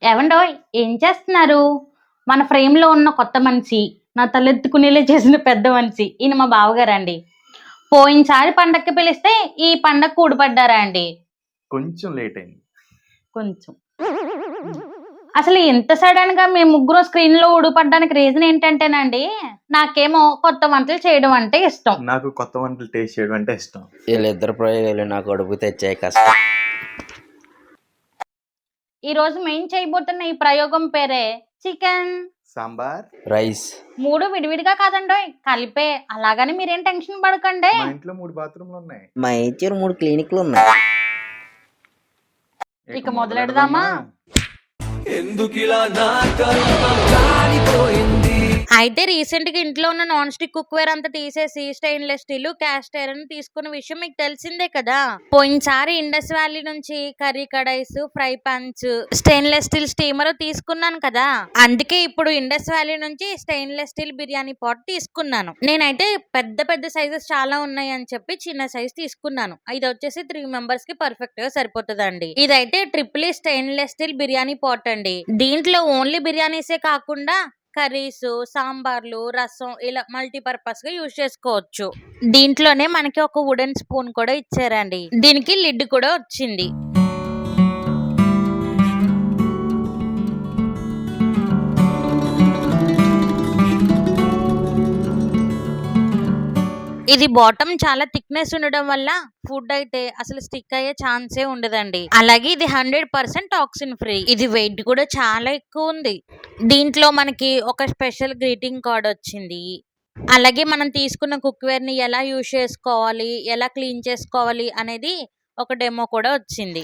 ఏవండోయ్! ఏం చేస్తున్నారు? మన ఫ్రేమ్‌లో ఉన్న కొత్త మనిషి, నా తలెత్తుకునేలా చేసిన పెద్ద మనిషి, ఈయన మా బావగారండి. పోయినసారి పండక్కి పిలిస్తే, ఈ పండక్కి ఊడిపడ్డారా అండి? కొంచెం లేట్ అయింది. కొంచెం. అసలు ఇంత సడెన్‌గా మేము ముగ్గురం స్క్రీన్‌లో ఊడిపడ్డానికి రీజన్ ఏంటంటేనండి, నాకేమో కొత్త వంటలు చేయడం అంటే ఇష్టం. నాకు కొత్త వంటలు టేస్ట్ చేయడం అంటే ఇష్టం. వీళ్ళిద్దరు ప్రయోగాలు నా కడుపు తెచ్చాయి కష్టం. ఈరోజు మేము చేయబోతున్న ఈ ప్రయోగం పేరే చికెన్ సాంబార్, రైస్. 3 విడివిడిగా కాదండోయ్! కలిపే. అలాగని మీరేం టెన్షన్ పడకండి. మా ఇంట్లో 3 బాత్రూమ్‌లు ఉన్నాయి. మా ఇచ్చారు 3 క్లినిక్లు ఉన్నాయి. ఇక మొదలెడదామా? ఎందుకిలా నా కర్మ కాలిపోయింది. అయితే రీసెంట్‌గా ఇంట్లో ఉన్న నాన్ స్టిక్ కుక్‌వేర్ అంతా తీసేసి స్టెయిన్‌లెస్ స్టీల్, క్యాస్ట్ ఐరన్ తీసుకున్న విషయం మీకు తెలిసిందే కదా! పోయినసారి ఇండస్ వ్యాలీ నుంచి curry kadais, fry pans, stainless steel steamer తీసుకున్నాను కదా! అందుకే ఇప్పుడు ఇండస్ వ్యాలీ నుంచి స్టెయిన్‌లెస్ స్టీల్ బిర్యానీ పాట్ తీసుకున్నాను. నేనైతే పెద్ద పెద్ద సైజెస్ చాలా ఉన్నాయని చెప్పి చిన్న సైజ్ తీసుకున్నాను. ఇది వచ్చేసి 3 మెంబర్స్‌కి పర్ఫెక్ట్‌గా సరిపోతదండి. ఇదైతే triple stainless steel biryani pot అండి. దీంట్లో ఓన్లీ బిర్యానీసే కాకుండా కర్రీస్, సాంబార్లు, రసం ఇలా మల్టీపర్పస్ గా యూజ్ చేసుకోవచ్చు. దీంట్లోనే మనకి ఒక వుడెన్ స్పూన్ కూడా ఇచ్చారండి. దీనికి లిడ్ కూడా వచ్చింది. ఇది బాటమ్ చాలా థిక్నెస్ ఉండడం వల్ల ఫుడ్ అయితే అసలు స్టిక్ అయ్యే ఛాన్సే ఉండదండి. అలాగే ఇది 100% టాక్సిన్ ఫ్రీ. ఇది వెయిట్ కూడా చాలా ఎక్కువ ఉంది. దీంట్లో మనకి ఒక స్పెషల్ గ్రీటింగ్ కార్డ్ వచ్చింది. అలాగే మనం తీసుకున్న కుక్వేర్ ని ఎలా యూజ్ చేసుకోవాలి, ఎలా క్లీన్ చేసుకోవాలి అనేది ఒక డెమో కూడా వచ్చింది.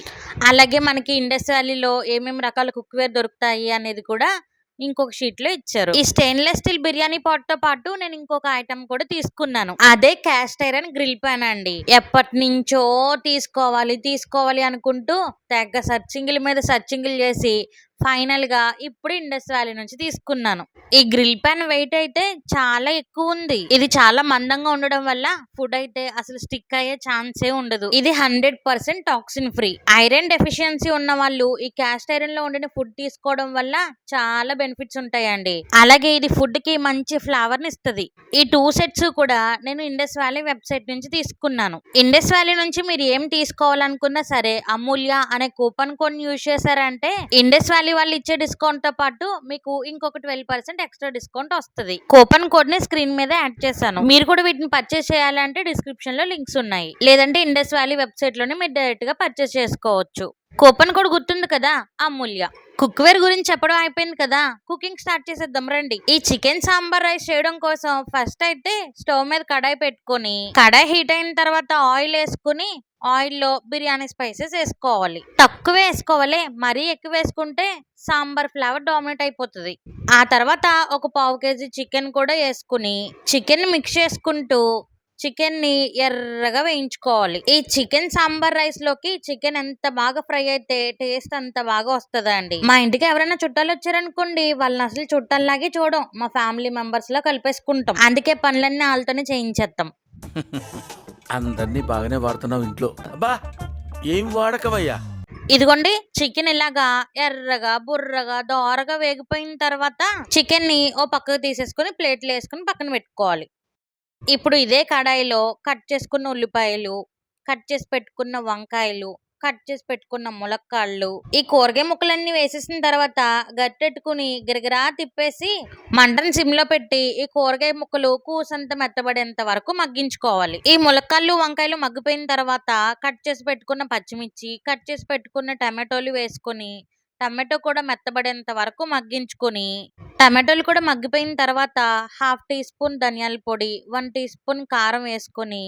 అలాగే మనకి ఇండస్ వ్యాలీలో ఏమేమి రకాల కుక్వేర్ దొరుకుతాయి అనేది కూడా ఇంకొక షీట్ లో ఇచ్చారు. ఈ స్టెయిన్లెస్ స్టీల్ బిర్యానీ పాట్ తో పాటు నేను ఇంకొక ఐటమ్ కూడా తీసుకున్నాను. అదే క్యాస్ట్ ఐరన్ గ్రిల్ పాన్ అండి. ఎప్పటి నుంచో తీసుకోవాలి అనుకుంటూ తెగ సర్చింగ్ల మీద సర్చింగ్లు చేసి ఫైనల్ గా ఇప్పుడు ఇండస్ వ్యాలీ నుంచి తీసుకున్నాను. ఈ గ్రిల్ పాన్ వెయిట్ అయితే చాలా ఎక్కువ ఉంది. ఇది చాలా మందంగా ఉండడం వల్ల ఫుడ్ అయితే అసలు స్టిక్ అయ్యే ఛాన్సే ఉండదు. ఇది 100% టాక్సిన్ ఫ్రీ. ఐరన్ డెఫిషియన్సీ ఉన్న వాళ్ళు ఈ క్యాస్ట్ ఐరన్ లో ఉండిన ఫుడ్ తీసుకోవడం వల్ల చాలా బెనిఫిట్స్ ఉంటాయండి. అలాగే ఇది ఫుడ్ కి మంచి ఫ్లేవర్ ని ఇస్తుంది. ఈ 2 సెట్స్ కూడా నేను ఇండస్ వ్యాలీ వెబ్సైట్ నుంచి తీసుకున్నాను. ఇండస్ వ్యాలీ నుంచి మీరు ఏం తీసుకోవాలనుకున్నా సరే అమూల్య అనే కూపన్ కోడ్ యూజ్ చేశారంటే ఇండస్ వ్యాలీ వాళ్ళు ఇచ్చే డిస్కౌంట్ తో పాటు మీకు ఇంకొక 12% ఎక్స్ట్రా డిస్కౌంట్ వస్తుంది. కూపన్ కోడ్ ని స్క్రీన్ మీద యాడ్ చేశాను. మీరు కూడా వీటిని పర్చేస్ చేయాలంటే డిస్క్రిప్షన్ లో లింక్స్ ఉన్నాయి. లేదంటే ఇండస్ వ్యాలీ వెబ్సైట్ లోనే మీరు డైరెక్ట్ గా పర్చేస్ చేసుకోవచ్చు. కూపన్ కోడ్ గుర్తుంది కదా, అమూల్య. కుక్వేర్ గురించి చెప్పడం అయిపోయింది కదా, కుకింగ్ స్టార్ట్ చేసేద్దాం రండి. ఈ చికెన్ సాంబార్ రైస్ చేయడం కోసం ఫస్ట్ అయితే స్టవ్ మీద కడాయి పెట్టుకొని, కడాయి హీట్ అయిన తర్వాత ఆయిల్ వేసుకుని ఆయిల్లో బిర్యానీ స్పైసెస్ వేసుకోవాలి. తక్కువ వేసుకోవాలి, మరీ ఎక్కువ వేసుకుంటే సాంబార్ ఫ్లేవర్ డామినేట్ అయిపోతుంది. ఆ తర్వాత ఒక 1/2 kg చికెన్ కూడా వేసుకుని చికెన్ మిక్స్ చేసుకుంటూ చికెన్ ని ఎర్రగా వేయించుకోవాలి. ఈ చికెన్ సాంబార్ రైస్ లోకి చికెన్ ఎంత బాగా ఫ్రై అయితే టేస్ట్ అంత బాగా వస్తుందండి. మా ఇంటికి ఎవరైనా చుట్టాలు వచ్చారనుకోండి, వాళ్ళని అసలు చుట్టాలలాగే చూడం, మా ఫ్యామిలీ మెంబర్స్ లా కలిపేసుకుంటాం. అందుకే పనులన్నీ వాళ్ళతోనే చేయించేస్తాం. అందరినీ బాగానే వాడుతున్నావు ఇంట్లో. అబ్బా ఏం వాడకవయ్యా. ఇదిగోండి చికెన్ ఇలాగా ఎర్రగా బుర్రగా దోరగా వేగిపోయిన తర్వాత చికెన్ ని ఓ పక్కకు తీసేసుకుని ప్లేట్లు వేసుకుని పక్కన పెట్టుకోవాలి. ఇప్పుడు ఇదే కడాయిలో కట్ చేసుకున్న ఉల్లిపాయలు, కట్ చేసి పెట్టుకున్న వంకాయలు, కట్ చేసి పెట్టుకున్న ములక్కాళ్ళు, ఈ కూరగాయ ముక్కలన్నీ వేసేసిన తర్వాత గట్టెట్టుకుని గిరగిరా తిప్పేసి మంటను సిమ్ లో పెట్టి ఈ కూరగాయ ముక్కలు కూసంత మెత్తబడేంత వరకు మగ్గించుకోవాలి. ఈ ములక్కాళ్ళు వంకాయలు మగ్గిపోయిన తర్వాత కట్ చేసి పెట్టుకున్న పచ్చిమిర్చి, కట్ చేసి పెట్టుకున్న టమాటోలు వేసుకొని టమాటో కూడా మెత్తబడేంత వరకు మగ్గించుకొని, టమాటోలు కూడా మగ్గిపోయిన తర్వాత 1/2 టీ స్పూన్ ధనియాల పొడి, 1 టీ స్పూన్ కారం వేసుకొని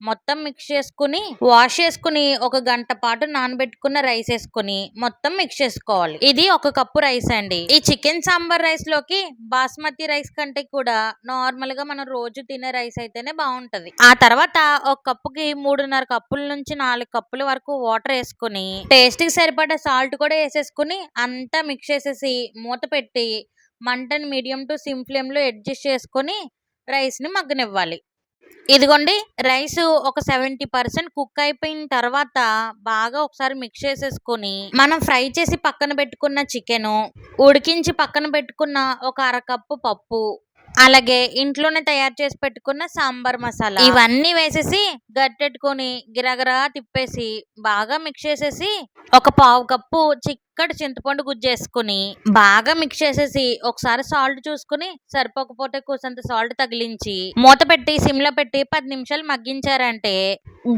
మొత్తం మిక్స్ చేసుకుని వాష్ చేసుకుని 1 గంట పాటు నానబెట్టుకున్న రైస్ వేసుకుని మొత్తం మిక్స్ చేసుకోవాలి. ఇది 1 కప్పు రైస్ అండి. ఈ చికెన్ సాంబార్ రైస్ లోకి బాస్మతి రైస్ కంటే కూడా నార్మల్ గా మనం రోజు తినే రైస్ అయితేనే బాగుంటది. ఆ తర్వాత 1 కప్పుకి 3.5 కప్పుల నుంచి 4 కప్పుల వరకు వాటర్ వేసుకుని టేస్ట్ కి సరిపడా సాల్ట్ కూడా వేసేసుకుని అంతా మిక్స్ చేసేసి మూత పెట్టి మంటను మీడియం టు సిమ్ ఫ్లేమ్ లో అడ్జస్ట్ చేసుకుని రైస్ ని మగ్గనివ్వాలి. ఇదిగోండి రైస్ ఒక 70% కుక్ అయిపోయిన తర్వాత బాగా ఒకసారి మిక్స్ చేసేసుకొని మనం ఫ్రై చేసి పక్కన పెట్టుకున్న చికెన్, ఉడికించి పక్కన పెట్టుకున్న ఒక అరకప్పు పప్పు, అలాగే ఇంట్లోనే తయారు చేసి పెట్టుకున్న సాంబార్ మసాలా ఇవన్నీ వేసేసి గట్టెట్టుకొని గిరగరా తిప్పేసి బాగా మిక్స్ చేసేసి ఒక పావు కప్పు చిక్కటి చింతపండు గుజ్జేసుకుని బాగా మిక్స్ చేసేసి ఒకసారి సాల్ట్ చూసుకుని సరిపోకపోతే కూసంత సాల్ట్ తగిలించి మూత పెట్టి సిమ్లో పెట్టి 10 నిమిషాలు మగ్గించారంటే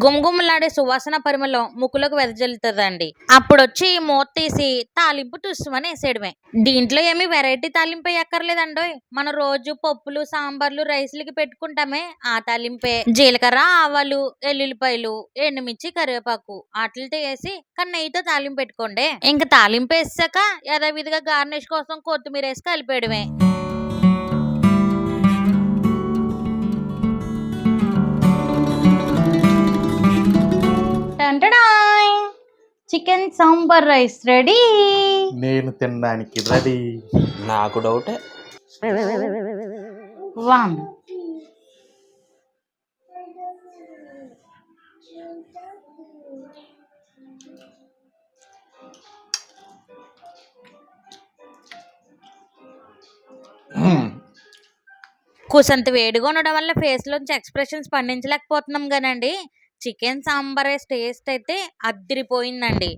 గుమగుమలాడే సువాసన పరిమళం ముక్కులోకి వెదజల్లుతుందండి. అప్పుడు వచ్చి మూత తీసి తాలింపు తుస్సుమని వేసేయడమే. దీంట్లో ఏమి వెరైటీ తాలింపు వేయక్కర్లేదండోయ్. మన రోజు పప్పులు సాంబార్లు రైస్లకి పెట్టుకుంటామే ఆ తాలింపే. జీలకర్ర, ఆవాలు, ఎల్లుల్లిపాయలు, ఎండుమిర్చి, కరివేపాకు వాటితో వేసి నెయ్యితో తాలింపు పెట్టుకోండి. ఇంకా తాలింపు వేసాక యథావిధిగా గార్నిష్ కోసం కొత్తిమీర వేసి కలిపేయడమే. Chicken sambar rice ready. నేను తినడానికి రెడీ. నాకు డౌటే. వన్ కూసంత వేడిగా ఉండడం వల్ల ఫేస్ లోంచి ఎక్స్ప్రెషన్స్ పండించలేకపోతున్నాం కానండి చికెన్ సాంబార్ టేస్ట్ అయితే అదిరిపోయిందండి.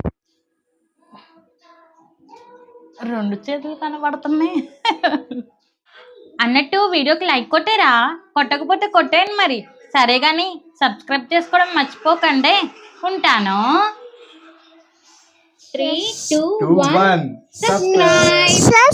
2 చేతులు కనబడుతున్నాయి అన్నట్టు వీడియోకి లైక్ కొట్టేరా, కొట్టకపోతే కొట్టేయండి మరి. సరే కానీ సబ్స్క్రైబ్ చేసుకోవడం మర్చిపోకండి. ఉంటాను. 3, 2, 1 subscribe.